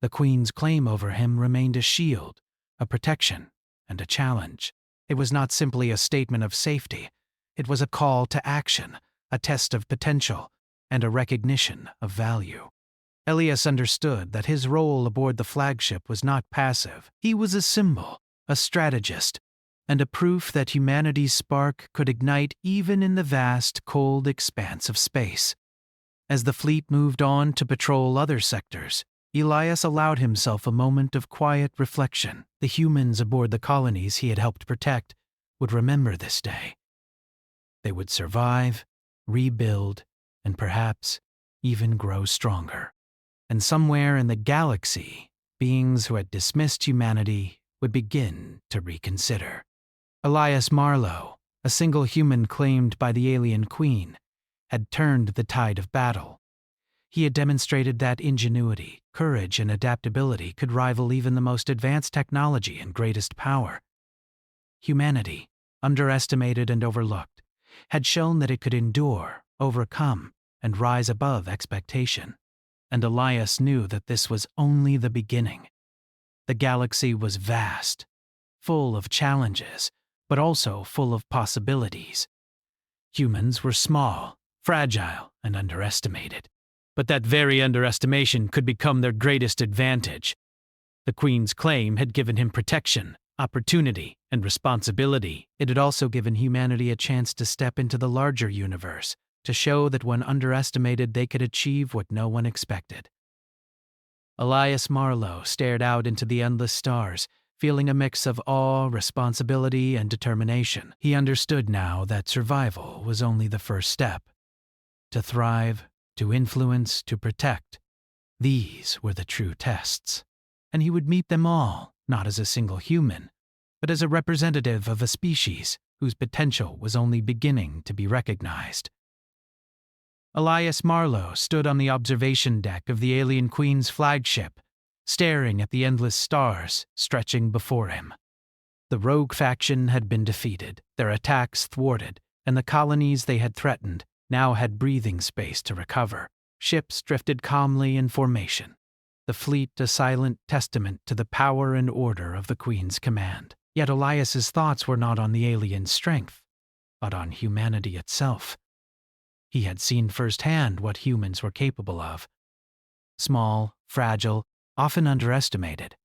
The Queen's claim over him remained a shield, a protection, and a challenge. It was not simply a statement of safety. It was a call to action, a test of potential, and a recognition of value. Elias understood that his role aboard the flagship was not passive. He was a symbol, a strategist, and a proof that humanity's spark could ignite even in the vast, cold expanse of space. As the fleet moved on to patrol other sectors, Elias allowed himself a moment of quiet reflection. The humans aboard the colonies he had helped protect would remember this day. They would survive, rebuild, and perhaps even grow stronger. And somewhere in the galaxy, beings who had dismissed humanity would begin to reconsider. Elias Marlowe, a single human claimed by the alien queen, had turned the tide of battle. He had demonstrated that ingenuity, courage, and adaptability could rival even the most advanced technology and greatest power. Humanity, underestimated and overlooked, had shown that it could endure, overcome, and rise above expectation. And Elias knew that this was only the beginning. The galaxy was vast, full of challenges, but also full of possibilities. Humans were small, fragile, and underestimated. But that very underestimation could become their greatest advantage. The Queen's claim had given him protection, opportunity, and responsibility. It had also given humanity a chance to step into the larger universe, to show that when underestimated they could achieve what no one expected. Elias Marlowe stared out into the endless stars, feeling a mix of awe, responsibility, and determination. He understood now that survival was only the first step. To thrive, to influence, to protect, these were the true tests. And he would meet them all, not as a single human, but as a representative of a species whose potential was only beginning to be recognized. Elias Marlowe stood on the observation deck of the alien queen's flagship, staring at the endless stars stretching before him. The rogue faction had been defeated, their attacks thwarted, and the colonies they had threatened now had breathing space to recover. Ships drifted calmly in formation, the fleet a silent testament to the power and order of the Queen's command. Yet Elias's thoughts were not on the alien strength, but on humanity itself. He had seen firsthand what humans were capable of. Small, fragile, often underestimated,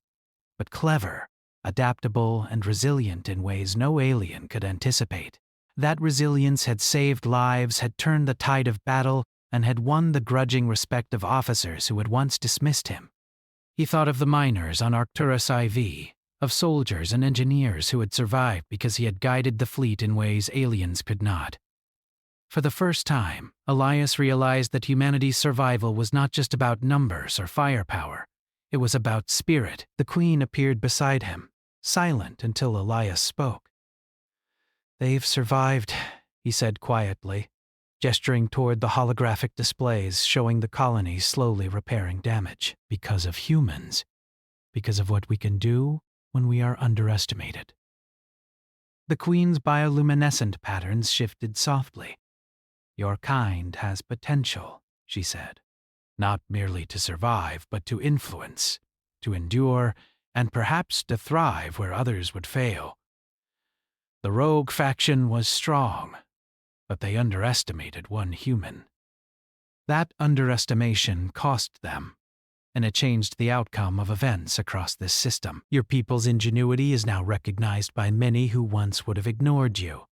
but clever, adaptable, and resilient in ways no alien could anticipate. That resilience had saved lives, had turned the tide of battle, and had won the grudging respect of officers who had once dismissed him. He thought of the miners on Arcturus IV, of soldiers and engineers who had survived because he had guided the fleet in ways aliens could not. For the first time, Elias realized that humanity's survival was not just about numbers or firepower. It was about spirit. The Queen appeared beside him, silent until Elias spoke. "They've survived," he said quietly, gesturing toward the holographic displays showing the colonies slowly repairing damage. "Because of humans. Because of what we can do when we are underestimated." The Queen's bioluminescent patterns shifted softly. "Your kind has potential," she said. "Not merely to survive, but to influence, to endure, and perhaps to thrive where others would fail. The rogue faction was strong, but they underestimated one human. That underestimation cost them, and it changed the outcome of events across this system. Your people's ingenuity is now recognized by many who once would have ignored you."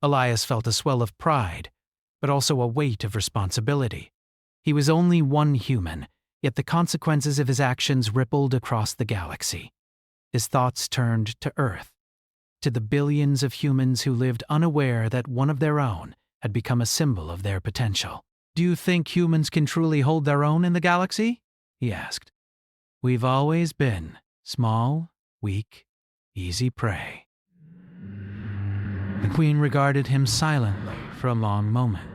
Elias felt a swell of pride, but also a weight of responsibility. He was only one human, yet the consequences of his actions rippled across the galaxy. His thoughts turned to Earth, to the billions of humans who lived unaware that one of their own had become a symbol of their potential. "Do you think humans can truly hold their own in the galaxy?" he asked. "We've always been small, weak, easy prey." The Queen regarded him silently for a long moment.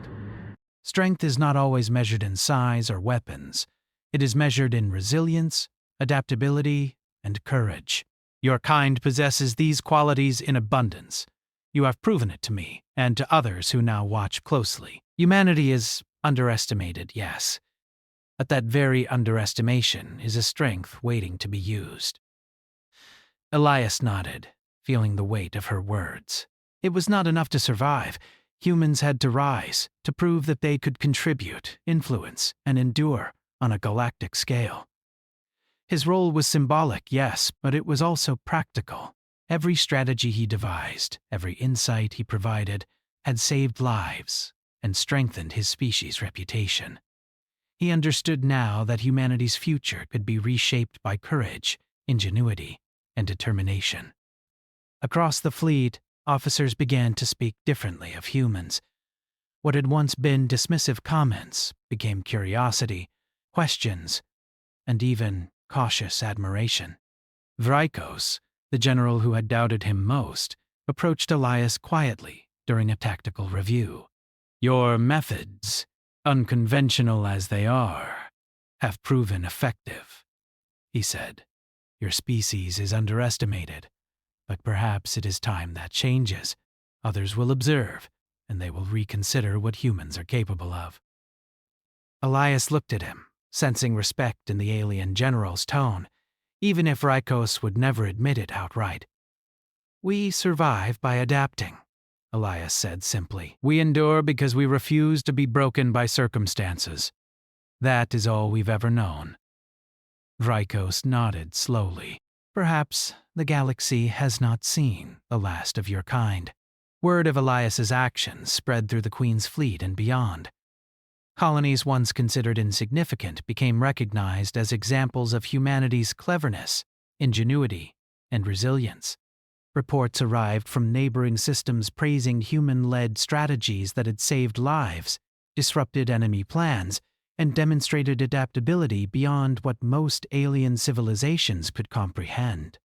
Strength is not always measured in size or weapons. It is measured in resilience, adaptability, and courage. Your kind possesses these qualities in abundance. You have proven it to me, and to others who now watch closely. Humanity is underestimated, yes, but that very underestimation is a strength waiting to be used. Elias nodded, feeling the weight of her words. It was not enough to survive. Humans had to rise, to prove that they could contribute, influence, and endure on a galactic scale. His role was symbolic, yes, but it was also practical. Every strategy he devised, every insight he provided, had saved lives and strengthened his species' reputation. He understood now that humanity's future could be reshaped by courage, ingenuity, and determination. Across the fleet, officers began to speak differently of humans. What had once been dismissive comments became curiosity, questions, and even cautious admiration. Vrykos, the general who had doubted him most, approached Elias quietly during a tactical review. "Your methods, unconventional as they are, have proven effective," he said. "Your species is underestimated, but perhaps it is time that changes. Others will observe, and they will reconsider what humans are capable of." Elias looked at him, sensing respect in the alien general's tone, even if Vrykos would never admit it outright. "We survive by adapting," Elias said simply. "We endure because we refuse to be broken by circumstances. That is all we've ever known." Vrykos nodded slowly. "Perhaps the galaxy has not seen the last of your kind." Word of Elias's actions spread through the Queen's fleet and beyond. Colonies once considered insignificant became recognized as examples of humanity's cleverness, ingenuity, and resilience. Reports arrived from neighboring systems praising human-led strategies that had saved lives, disrupted enemy plans, and demonstrated adaptability beyond what most alien civilizations could comprehend.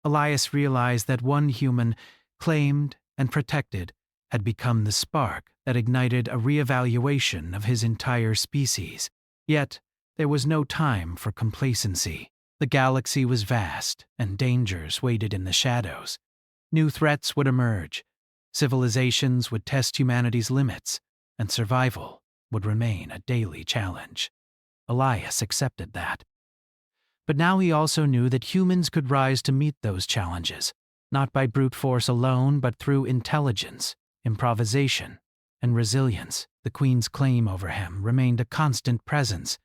Elias realized that one human, claimed and protected, had become the spark that ignited a reevaluation of his entire species. Yet, there was no time for complacency. The galaxy was vast, and dangers waited in the shadows. New threats would emerge. Civilizations would test humanity's limits, and survival would remain a daily challenge. Elias accepted that. But now he also knew that humans could rise to meet those challenges, not by brute force alone, but through intelligence, improvisation, and resilience. The Queen's claim over him remained a constant presence.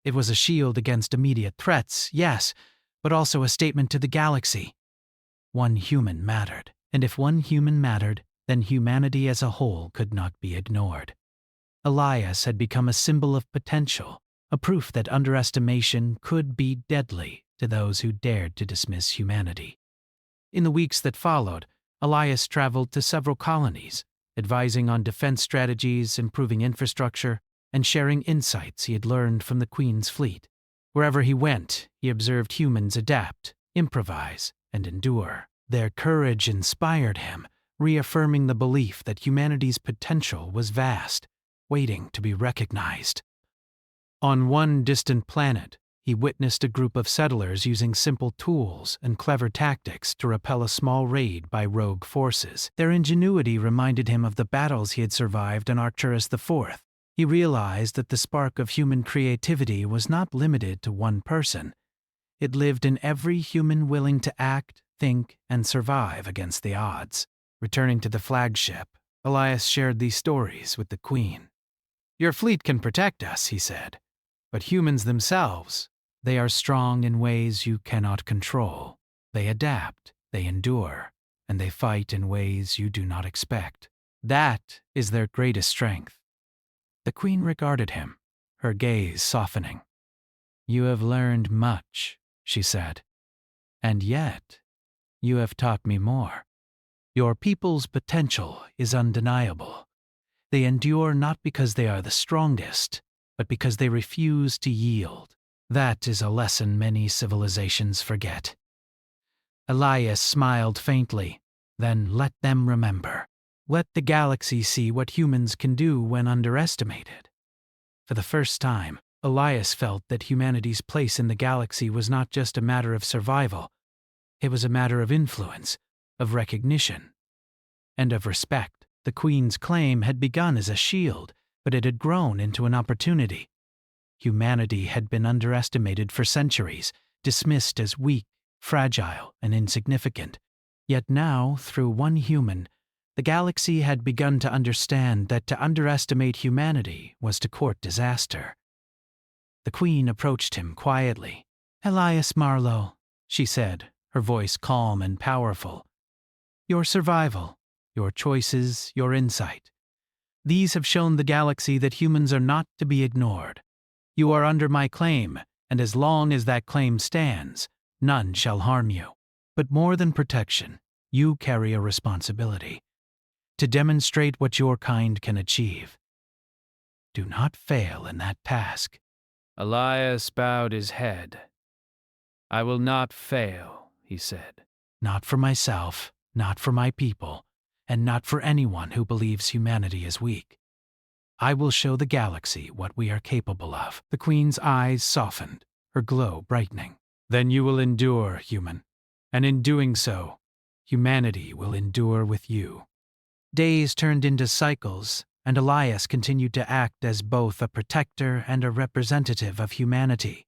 It was a shield against immediate threats, yes, but also a statement to the galaxy. One human mattered, and if one human mattered, then humanity as a whole could not be ignored. Elias had become a symbol of potential, a proof that underestimation could be deadly to those who dared to dismiss humanity. In the weeks that followed, Elias traveled to several colonies, advising on defense strategies, improving infrastructure, and sharing insights he had learned from the Queen's fleet. Wherever he went, he observed humans adapt, improvise, and endure. Their courage inspired him, reaffirming the belief that humanity's potential was vast, waiting to be recognized. On one distant planet, he witnessed a group of settlers using simple tools and clever tactics to repel a small raid by rogue forces. Their ingenuity reminded him of the battles he had survived on Arcturus IV. He realized that the spark of human creativity was not limited to one person. It lived in every human willing to act, think, and survive against the odds. Returning to the flagship, Elias shared these stories with the Queen. "Your fleet can protect us," he said. "But humans themselves, they are strong in ways you cannot control. They adapt, they endure, and they fight in ways you do not expect. That is their greatest strength." The Queen regarded him, her gaze softening. "You have learned much," she said. "And yet, you have taught me more. Your people's potential is undeniable. They endure not because they are the strongest, but because they refuse to yield. That is a lesson many civilizations forget." Elias smiled faintly. "Then let them remember. Let the galaxy see what humans can do when underestimated." For the first time, Elias felt that humanity's place in the galaxy was not just a matter of survival. It was a matter of influence, of recognition, and of respect. The Queen's claim had begun as a shield, but it had grown into an opportunity. Humanity had been underestimated for centuries, dismissed as weak, fragile, and insignificant. Yet now, through one human, the galaxy had begun to understand that to underestimate humanity was to court disaster. The Queen approached him quietly. "Elias Marlowe," she said, her voice calm and powerful. "Your survival, your choices, your insight. These have shown the galaxy that humans are not to be ignored. You are under my claim, and as long as that claim stands, none shall harm you. But more than protection, you carry a responsibility to demonstrate what your kind can achieve. Do not fail in that task." Elias bowed his head. "I will not fail," he said. "Not for myself, not for my people, and not for anyone who believes humanity is weak. I will show the galaxy what we are capable of." The Queen's eyes softened, her glow brightening. "Then you will endure, human, and in doing so, humanity will endure with you." Days turned into cycles, and Elias continued to act as both a protector and a representative of humanity.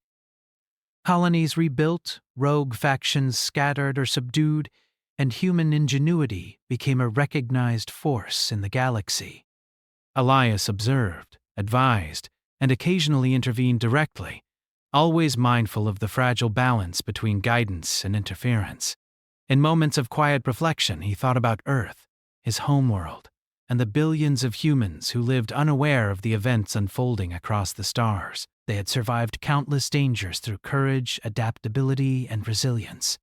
Colonies rebuilt, rogue factions scattered or subdued, and human ingenuity became a recognized force in the galaxy. Elias observed, advised, and occasionally intervened directly, always mindful of the fragile balance between guidance and interference. In moments of quiet reflection, he thought about Earth, his homeworld, and the billions of humans who lived unaware of the events unfolding across the stars. They had survived countless dangers through courage, adaptability, and resilience.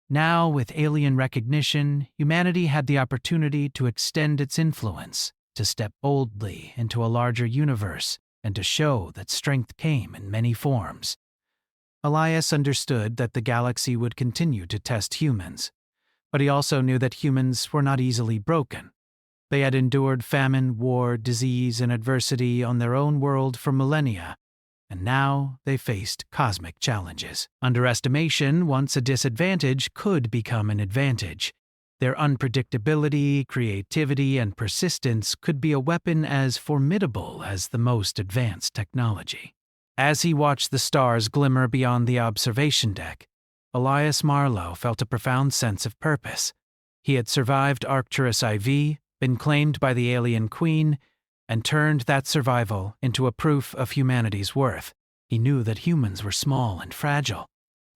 Now, with alien recognition, humanity had the opportunity to extend its influence, to step boldly into a larger universe, and to show that strength came in many forms. Elias understood that the galaxy would continue to test humans, but he also knew that humans were not easily broken. They had endured famine, war, disease, and adversity on their own world for millennia, and now they faced cosmic challenges. Underestimation, once a disadvantage, could become an advantage. Their unpredictability, creativity, and persistence could be a weapon as formidable as the most advanced technology. As he watched the stars glimmer beyond the observation deck, Elias Marlowe felt a profound sense of purpose. He had survived Arcturus IV, been claimed by the alien queen, and turned that survival into a proof of humanity's worth. He knew that humans were small and fragile,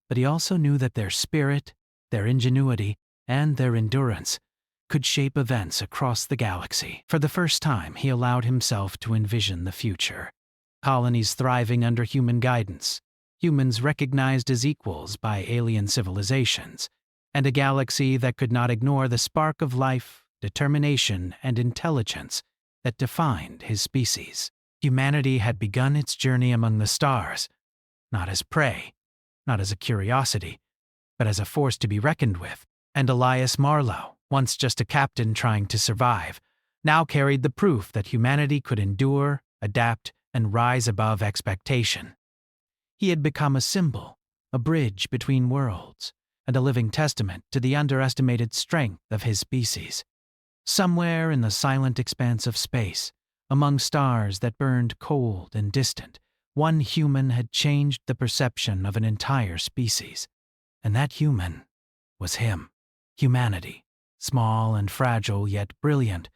but he also knew that their spirit, their ingenuity, and their endurance could shape events across the galaxy. For the first time, he allowed himself to envision the future. Colonies thriving under human guidance, humans recognized as equals by alien civilizations, and a galaxy that could not ignore the spark of life, determination, and intelligence that defined his species. Humanity had begun its journey among the stars, not as prey, not as a curiosity, but as a force to be reckoned with. And Elias Marlowe, once just a captain trying to survive, now carried the proof that humanity could endure, adapt, and rise above expectation. He had become a symbol, a bridge between worlds, and a living testament to the underestimated strength of his species. Somewhere in the silent expanse of space, among stars that burned cold and distant, one human had changed the perception of an entire species. And that human was him. Humanity, small and fragile yet brilliant,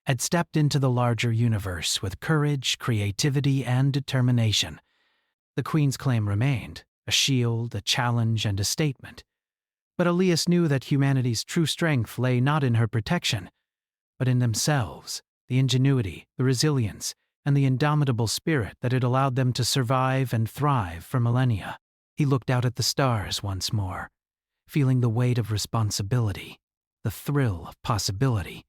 had stepped into the larger universe with courage, creativity, and determination. The Queen's claim remained, a shield, a challenge, and a statement. But Elias knew that humanity's true strength lay not in her protection, but in themselves, the ingenuity, the resilience, and the indomitable spirit that had allowed them to survive and thrive for millennia. He looked out at the stars once more, feeling the weight of responsibility, the thrill of possibility,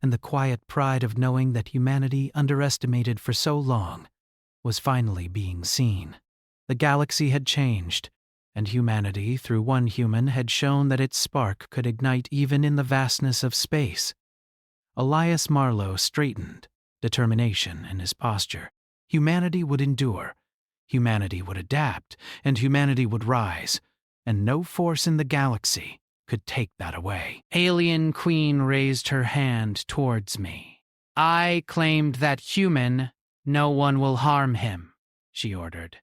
and the quiet pride of knowing that humanity, underestimated for so long, was finally being seen. The galaxy had changed, and humanity, through one human, had shown that its spark could ignite even in the vastness of space. Elias Marlowe straightened, determination in his posture. Humanity would endure, humanity would adapt, and humanity would rise, and no force in the galaxy could take that away. Alien Queen raised her hand towards me. "I claimed that human, no one will harm him," she ordered.